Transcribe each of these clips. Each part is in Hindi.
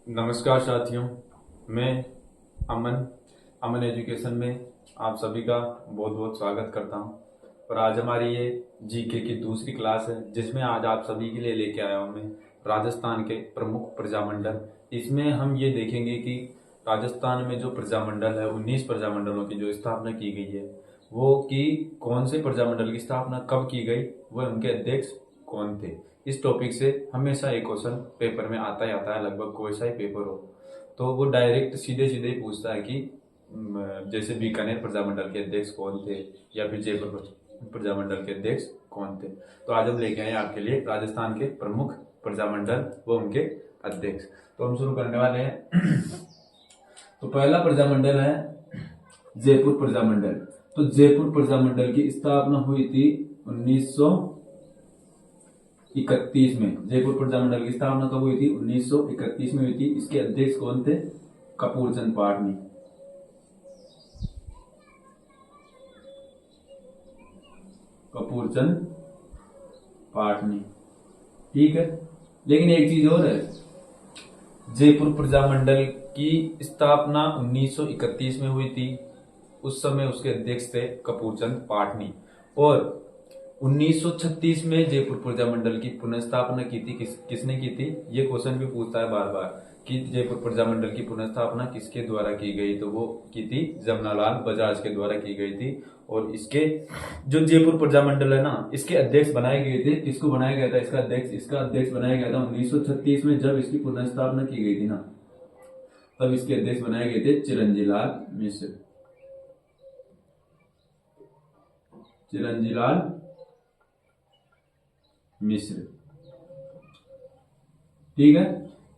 नमस्कार साथियों, मैं अमन अमन एजुकेशन में आप सभी का बहुत बहुत स्वागत करता हूं। और आज हमारी ये जीके की दूसरी क्लास है, जिसमें आज आप सभी के लिए लेके आया हूं मैं राजस्थान के प्रमुख प्रजामंडल। इसमें हम ये देखेंगे कि राजस्थान में जो प्रजामंडल है, 19 प्रजामंडलों की जो स्थापना की गई है, वो कि कौन से प्रजामंडल की स्थापना कब की गई, वह उनके अध्यक्ष कौन थे। इस टॉपिक से हमेशा एक क्वेश्चन पेपर में आता ही आता है, लगभग कोई सा ही पेपर हो तो वो डायरेक्ट सीधे सीधे ही पूछता है कि जैसे बीकानेर प्रजामंडल के अध्यक्ष कौन थे या फिर जयपुर प्रजामंडल के अध्यक्ष कौन थे। तो आज हम लेके आए आपके लिए राजस्थान के प्रमुख प्रजामंडल व उनके अध्यक्ष। तो हम शुरू करने वाले हैं। तो पहला प्रजामंडल है जयपुर प्रजामंडल। तो जयपुर प्रजामंडल की स्थापना हुई थी 1931 में। जयपुर प्रजामंडल की स्थापना कब हुई थी? 1931 में हुई थी। इसके अध्यक्ष कौन थे? कपूरचंद पाटनी। कपूरचंद पाटनी, ठीक है। लेकिन एक चीज और है, जयपुर प्रजामंडल की स्थापना 1931 में हुई थी। उस समय उसके अध्यक्ष थे कपूरचंद पाटनी। और 1936 में जयपुर प्रजामंडल की पुनर्स्थापना की थी। किसने की थी? ये क्वेश्चन भी पूछता है बार बार कि जयपुर प्रजामंडल की पुनर्स्थापना किसके द्वारा की गई। तो वो की थी जमनालाल बजाज के द्वारा की गई थी। और इसके जो जयपुर प्रजामंडल है ना, इसके अध्यक्ष बनाए गए थे। किसको बनाया गया था? इसका अध्यक्ष बनाया गया था 1936 में, जब इसकी पुनर्स्थापना की गई थी ना, तब इसके अध्यक्ष बनाए गए थे चिरंजीलाल मिश्र। चिरंजीलाल मिश्र, ठीक है।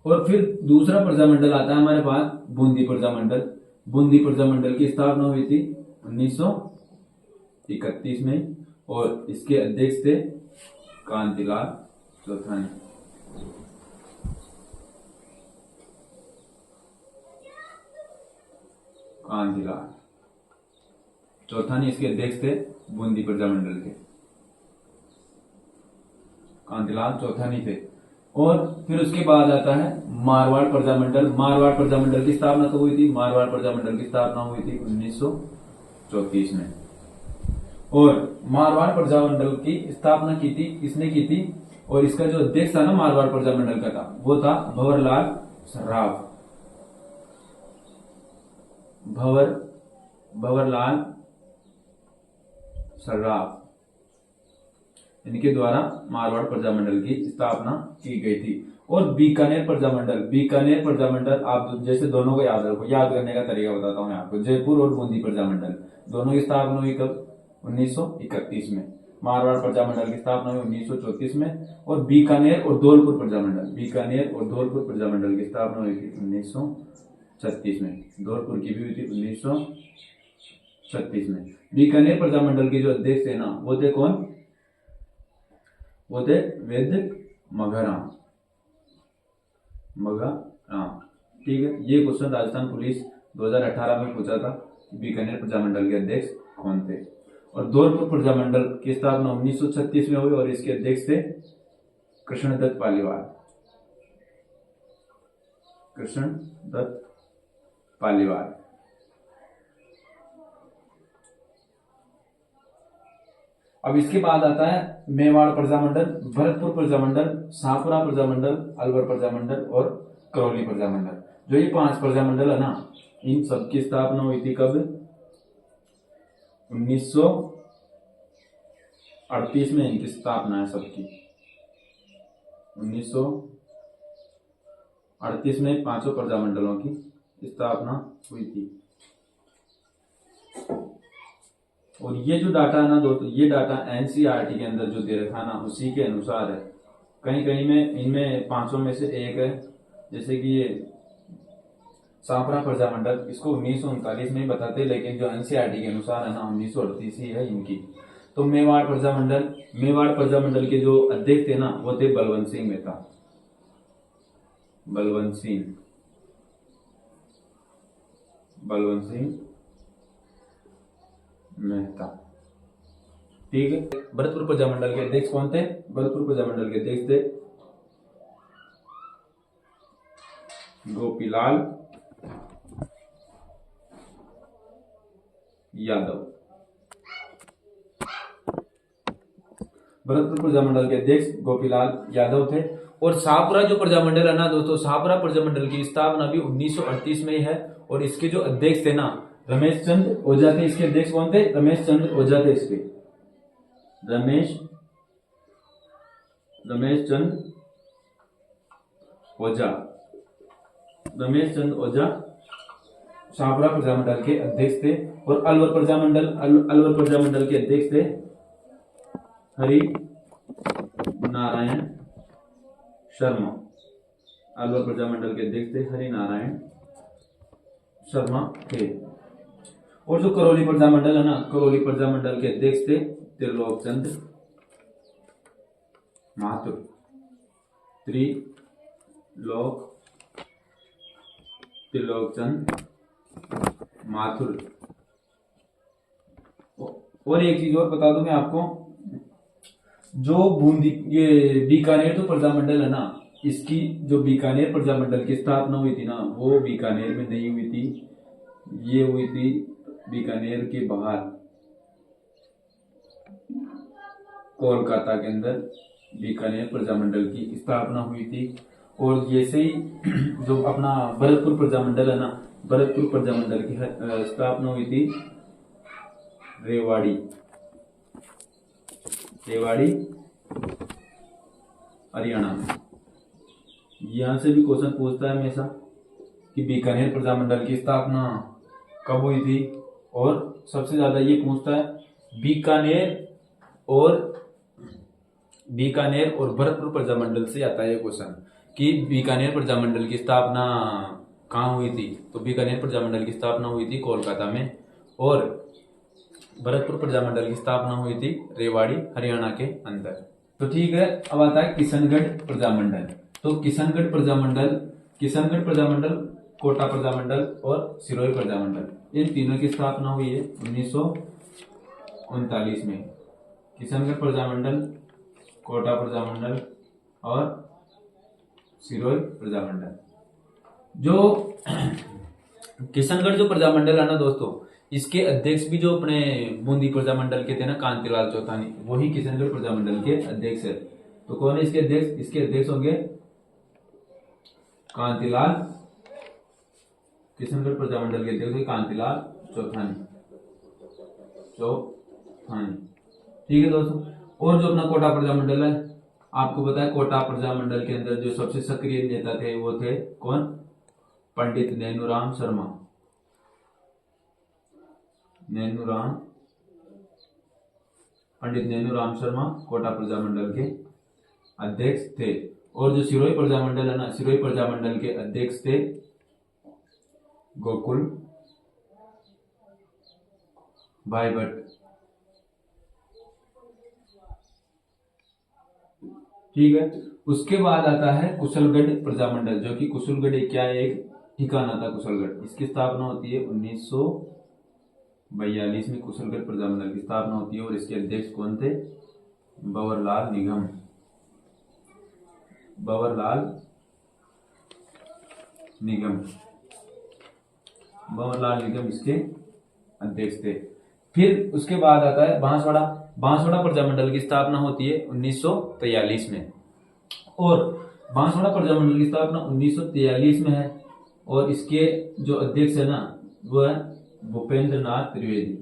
और फिर दूसरा प्रजामंडल आता है हमारे पास, बूंदी प्रजामंडल। बूंदी प्रजामंडल की स्थापना हुई थी 1931 में और इसके अध्यक्ष थे कांतिलाल चौथानी। कांतिलाल चौथानी इसके अध्यक्ष थे बूंदी प्रजामंडल के। कांतिलाल चौथानी थे। और फिर उसके बाद आता है मारवाड़ प्रजामंडल। मारवाड़ प्रजामंडल की स्थापना कब हुई थी? मारवाड़ प्रजामंडल की स्थापना हुई थी 1934 में। और मारवाड़ प्रजामंडल की स्थापना की थी, किसने की थी? और इसका जो अध्यक्ष था ना मारवाड़ प्रजामंडल का था, वो था भंवरलाल सर्राफ। भंवरलाल सर्राफ, इनके द्वारा मारवाड़ प्रजामंडल की स्थापना की गई थी। और बीकानेर प्रजामंडल आप जैसे दोनों को याद रखो। याद करने का तरीका बताता हूं मैं आपको। जयपुर और बूंदी प्रजामंडल दोनों की स्थापना हुई कब? 1931 में। मारवाड़ प्रजामंडल की स्थापना हुई 1934 में। और बीकानेर और धौलपुर प्रजामंडल की स्थापना हुई थी 1936 में। धौलपुर की भी हुई थी 1936 में। बीकानेर प्रजामंडल के जो अध्यक्ष थे ना, वो थे कौन? वो थे वैद्य मघाराम। ठीक है। ये क्वेश्चन राजस्थान पुलिस 2018 में पूछा था कि बीकानेर प्रजामंडल के अध्यक्ष कौन थे। और धौलपुर प्रजामंडल की स्थापना 1936 में हुई और इसके अध्यक्ष थे कृष्णदत्त पालीवाल। अब इसके बाद आता है मेवाड़ प्रजामंडल, भरतपुर प्रजामंडल, शाहपुरा प्रजामंडल, अलवर प्रजामंडल और करौली प्रजामंडल। जो ये 5 प्रजामंडल है ना, इन सबकी स्थापना हुई थी कब? 1938 में इनकी स्थापना है सबकी। 1938 में 5 प्रजामंडलों की स्थापना हुई थी। और ये जो डाटा है ना दोस्तों, ये डाटा एनसीईआरटी के अंदर जो दे रखा है ना, उसी के अनुसार है। कहीं कहीं में इनमें 5 में से एक है, जैसे कि ये शाहपुरा प्रजामंडल, इसको 1939 में ही बताते, लेकिन जो एनसीईआरटी के अनुसार है ना 1938 ही है इनकी। तो मेवाड़ प्रजामंडल के जो अध्यक्ष थे ना, वो थे बलवंत सिंह मेहता। बलवंत सिंह मेहता, ठीक है। भरतपुर प्रजामंडल के अध्यक्ष कौन थे? भरतपुर प्रजामंडल के अध्यक्ष थे गोपीलाल यादव। भरतपुर प्रजामंडल के अध्यक्ष गोपीलाल यादव थे। और शाहपुरा जो प्रजामंडल है ना दोस्तों, शाहपुरा प्रजामंडल की स्थापना भी 1938 में ही है। और इसके जो अध्यक्ष थे ना रमेश चंद्र ओझा थे। इसके अध्यक्ष कौन थे? रमेश चंद्र ओझा थे। इसके रमेश चंद्र ओझा शाहपुरा प्रजामंडल के अध्यक्ष थे। और अलवर प्रजामंडल के अध्यक्ष थे हरि नारायण शर्मा। अलवर प्रजामंडल के अध्यक्ष थे हरि नारायण शर्मा थे। और जो करौली प्रजामंडल है ना, करौली प्रजामंडल के अध्यक्ष थे त्रिलोक चंद्र माथुर। और एक चीज और बता दूं मैं आपको, जो बूंदी ये बीकानेर जो प्रजामंडल है ना, इसकी जो बीकानेर प्रजामंडल की स्थापना हुई थी ना, वो बीकानेर में नहीं हुई थी, ये हुई थी बीकानेर के बाहर कोलकाता के अंदर बीकानेर प्रजामंडल की स्थापना हुई थी। और जैसे ही जो अपना भरतपुर प्रजामंडल है ना, भरतपुर प्रजामंडल की स्थापना हुई थी रेवाड़ी हरियाणा में। यहां से भी क्वेश्चन पूछता है हमेशा कि बीकानेर प्रजामंडल की स्थापना कब हुई थी। और सबसे ज्यादा ये पूछता है बीकानेर और भरतपुर प्रजामंडल से आता है ये क्वेश्चन कि बीकानेर प्रजामंडल की स्थापना कहाँ हुई थी। तो बीकानेर प्रजामंडल की स्थापना हुई थी कोलकाता में। और भरतपुर प्रजामंडल की स्थापना हुई थी रेवाड़ी हरियाणा के अंदर। तो ठीक है, अब आता है किशनगढ़ प्रजामंडल। तो किशनगढ़ प्रजामंडल, कोटा प्रजामंडल और सिरोही प्रजामंडल, इन तीनों की स्थापना हुई है 1939 में। किशनगढ़ प्रजामंडल, कोटा प्रजामंडल और सिरोही प्रजामंडल। जो किशनगढ़ जो प्रजामंडल है ना दोस्तों, इसके अध्यक्ष भी जो अपने बूंदी प्रजामंडल के थे ना कांतिलाल चौथानी, वही किशनगढ़ प्रजामंडल के अध्यक्ष है। तो कौन है इसके अध्यक्ष? इसके अध्यक्ष होंगे कांतिलाल, किशनगढ़ प्रजामंडल के अध्यक्ष कांतिलाल चौथानी। ठीक है दोस्तों। और जो अपना कोटा प्रजामंडल है, आपको पता है कोटा प्रजामंडल के अंदर जो सबसे सक्रिय नेता थे वो थे कौन? पंडित नैनूराम शर्मा। पंडित नैनूराम शर्मा कोटा प्रजामंडल के अध्यक्ष थे। और जो सिरोही प्रजामंडल है ना, सिरोही प्रजामंडल के अध्यक्ष थे गोकुल भाई भट्ट। ठीक है। उसके बाद आता है कुशलगढ़ प्रजामंडल, जो कि कुशलगढ़ क्या है? एक ठिकाना था कुशलगढ़। इसकी स्थापना होती है 1942 में। कुशलगढ़ प्रजामंडल की स्थापना होती है और इसके अध्यक्ष कौन थे? बंवरलाल निगम इसके अध्यक्ष थे। फिर उसके बाद आता है बांसवाड़ा प्रजामंडल की स्थापना होती है 1943 में। और बांसवाड़ा प्रजामंडल की स्थापना 1943 में है। और इसके जो अध्यक्ष है ना, वो है भूपेंद्र नाथ त्रिवेदी।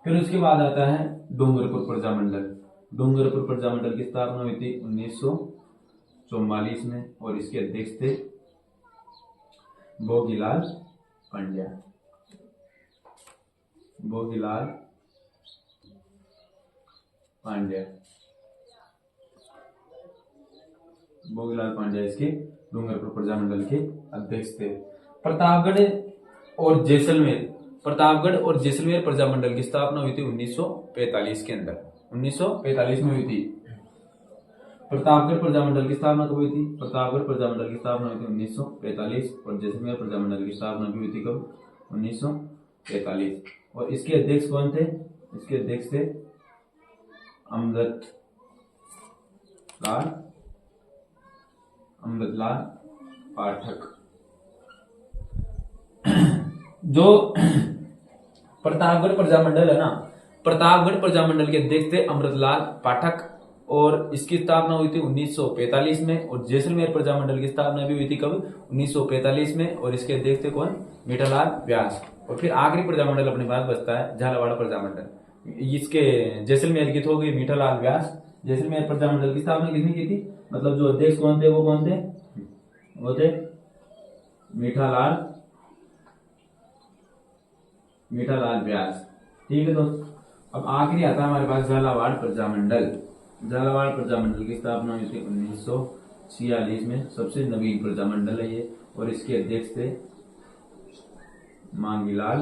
फिर उसके बाद आता है डूंगरपुर प्रजामंडल की स्थापना हुई थी 1944 में और इसके अध्यक्ष थे भोगीलाल पांड्या। इसके डूंगरपुर प्रजामंडल के अध्यक्ष थे। प्रतापगढ़ और जैसलमेर प्रजामंडल की स्थापना हुई थी 1945 के अंदर। 1945 में हुई थी। प्रतापगढ़ प्रजामंडल की स्थापना कब हुई थी? प्रतापगढ़ प्रजामंडल की स्थापना हुई थी 1945 और जैसलमेर प्रजामंडल की स्थापना भी हुई थी कब? 1943। और इसके अध्यक्ष कौन थे? इसके अध्यक्ष थे अमृतलाल पाठक। जो प्रतापगढ़ प्रजामंडल है ना, प्रतापगढ़ प्रजामंडल के अध्यक्ष थे अमृतलाल पाठक, और इसकी स्थापना हुई थी 1945 में। और जैसलमेर प्रजामंडल की स्थापना भी हुई थी कब? 1945 में। और इसके अध्यक्ष थे कौन? मीठालाल व्यास। और फिर आखिरी प्रजामंडल अपने पास बचता है झालावाड़ प्रजामंडल। इसके जैसलमेर की तो हो गई मीठालाल व्यास। जैसलमेर प्रजामंडल की स्थापना किसने की थी? मतलब जो अध्यक्ष कौन थे? वो कौन थे? वो थे मीठालाल व्यास। ठीक है दोस्त। अब आखिरी आता है हमारे पास झालावाड़ प्रजामंडल। झालावाड़ प्रजामंडल की स्थापना हुई थी 1946 में। सबसे नवीन प्रजामंडल है ये। और इसके अध्यक्ष थे मांगीलाल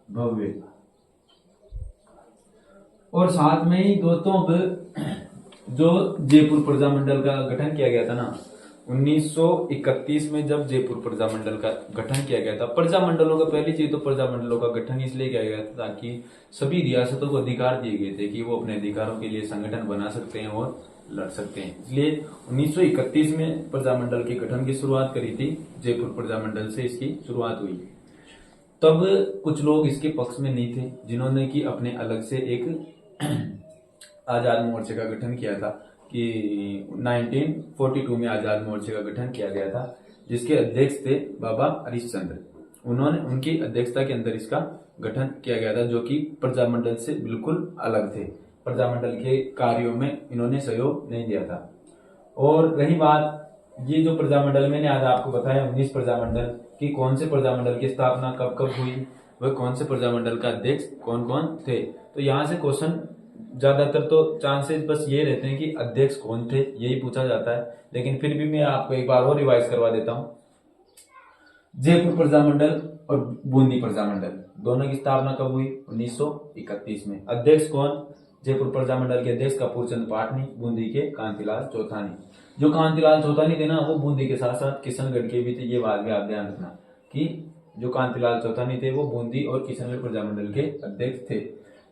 भव्य। और साथ में ही दोस्तों जो जयपुर प्रजामंडल का गठन किया गया था ना 1931 में, जब जयपुर प्रजामंडल का गठन किया गया था। प्रजामंडलों का पहली चीज तो प्रजामंडलों का गठन इसलिए किया गया था ताकि सभी रियासतों को अधिकार दिए गए थे कि वो अपने अधिकारों के लिए संगठन बना सकते हैं और लड़ सकते हैं। इसलिए 1931 में प्रजामंडल के गठन की शुरुआत करी थी। जयपुर प्रजामंडल से इसकी शुरुआत हुई। तब कुछ लोग इसके पक्ष में नहीं थे, जिन्होंने कि अपने अलग से एक आजाद मोर्चे का गठन किया था कि 1942 में आजाद मोर्चे का गठन किया गया था, जिसके अध्यक्ष थे बाबा हरिश्चंद्र। उनकी अध्यक्षता के अंदर इसका गठन किया गया था, जो कि प्रजामंडल से बिल्कुल अलग थे। प्रजामंडल के कार्यों में इन्होंने सहयोग नहीं दिया था। और रही बात ये जो प्रजामंडल मैंने आज आपको बताया 19 प्रजामंडल की, कौन से प्रजामंडल की स्थापना कब कब हुई, वह कौन से प्रजामंडल का अध्यक्ष कौन कौन थे। तो यहाँ से क्वेश्चन ज्यादातर तो चांसेस बस ये रहते हैं कि अध्यक्ष कौन थे, यही पूछा जाता है। लेकिन फिर भी मैं आपको एक बार और रिवाइज करवा देता हूँ। जयपुर प्रजामंडल और बूंदी प्रजामंडल दोनों की स्थापना कब हुई? 1931 में। अध्यक्ष कौन? जयपुर प्रजामंडल के अध्यक्ष कपूरचंद पाटनी, बूंदी के कांतिलाल चौथानी। जो कांतिलाल चौथानी थे ना, वो बूंदी के साथ साथ किशनगढ़ के भी थे। ये बात भी आप ध्यान रखना कि जो कांतिलाल चौथानी थे वो बूंदी और किशनगढ़ प्रजामंडल के अध्यक्ष थे।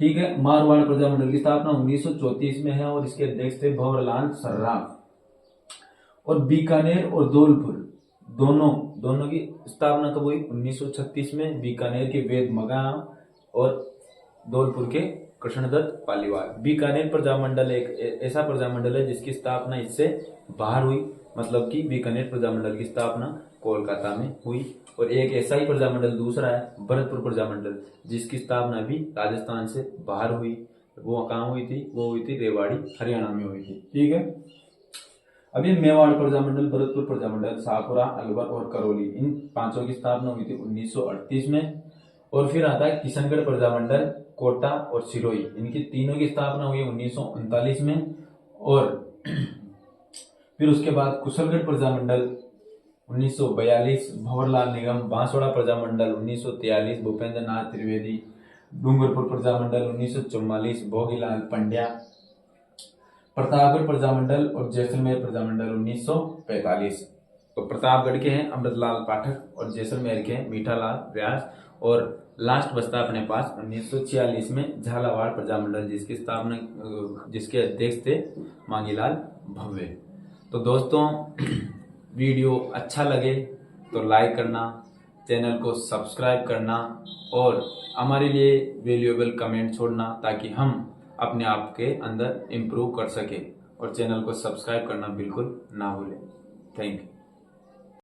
ठीक है। मारवाड़ प्रजामंडल की स्थापना 1934 में है और इसके अध्यक्ष थे भंवरलाल सर्राफ। और बीकानेर और धौलपुर दोनों की स्थापना कब हुई? 1936 में। बीकानेर के वेद मगाना और धौलपुर के कृष्णदत्त पालीवाल। बीकानेर प्रजामंडल एक ऐसा प्रजामंडल है जिसकी स्थापना इससे बाहर हुई, मतलब कि बीकानेर प्रजामंडल की स्थापना कोलकाता में हुई। और एक ऐसा ही प्रजामंडल दूसरा है भरतपुर प्रजामंडल, जिसकी स्थापना भी राजस्थान से बाहर हुई। वो कहाँ हुई थी? वो हुई थी रेवाड़ी, हरियाणा में हुई थी। ठीक है। अभी मेवाड़ प्रजामंडल, भरतपुर प्रजामंडल, शाहपुरा, अलवर और करौली, इन पांचों की स्थापना हुई थी 1938 में। और फिर आता है किशनगढ़ प्रजामंडल, कोटा और सिरोही, इनकी तीनों की स्थापना हुई 1939 में। और फिर उसके बाद कुशलगढ़ प्रजामंडल 1942, भंवरलाल निगम, बांसवाड़ा प्रजामंडल 1943, भूपेंद्र नाथ त्रिवेदी, डूंगरपुर प्रजामंडल 1944, भोगीलाल पंड्या, प्रतापगढ़ प्रजामंडल और जैसलमेर प्रजामंडल 1945। तो प्रतापगढ़ के हैं अमृतलाल पाठक और जैसलमेर के हैं मीठालाल व्यास। और लास्ट बचता अपने पास 1946 में झालावाड़ प्रजामंडल, जिसके अध्यक्ष थे मांगीलाल भव्य। तो दोस्तों वीडियो अच्छा लगे तो लाइक करना, चैनल को सब्सक्राइब करना और हमारे लिए वैल्यूएबल कमेंट छोड़ना, ताकि हम अपने आप के अंदर इम्प्रूव कर सके। और चैनल को सब्सक्राइब करना बिल्कुल ना भूलें। Thank you.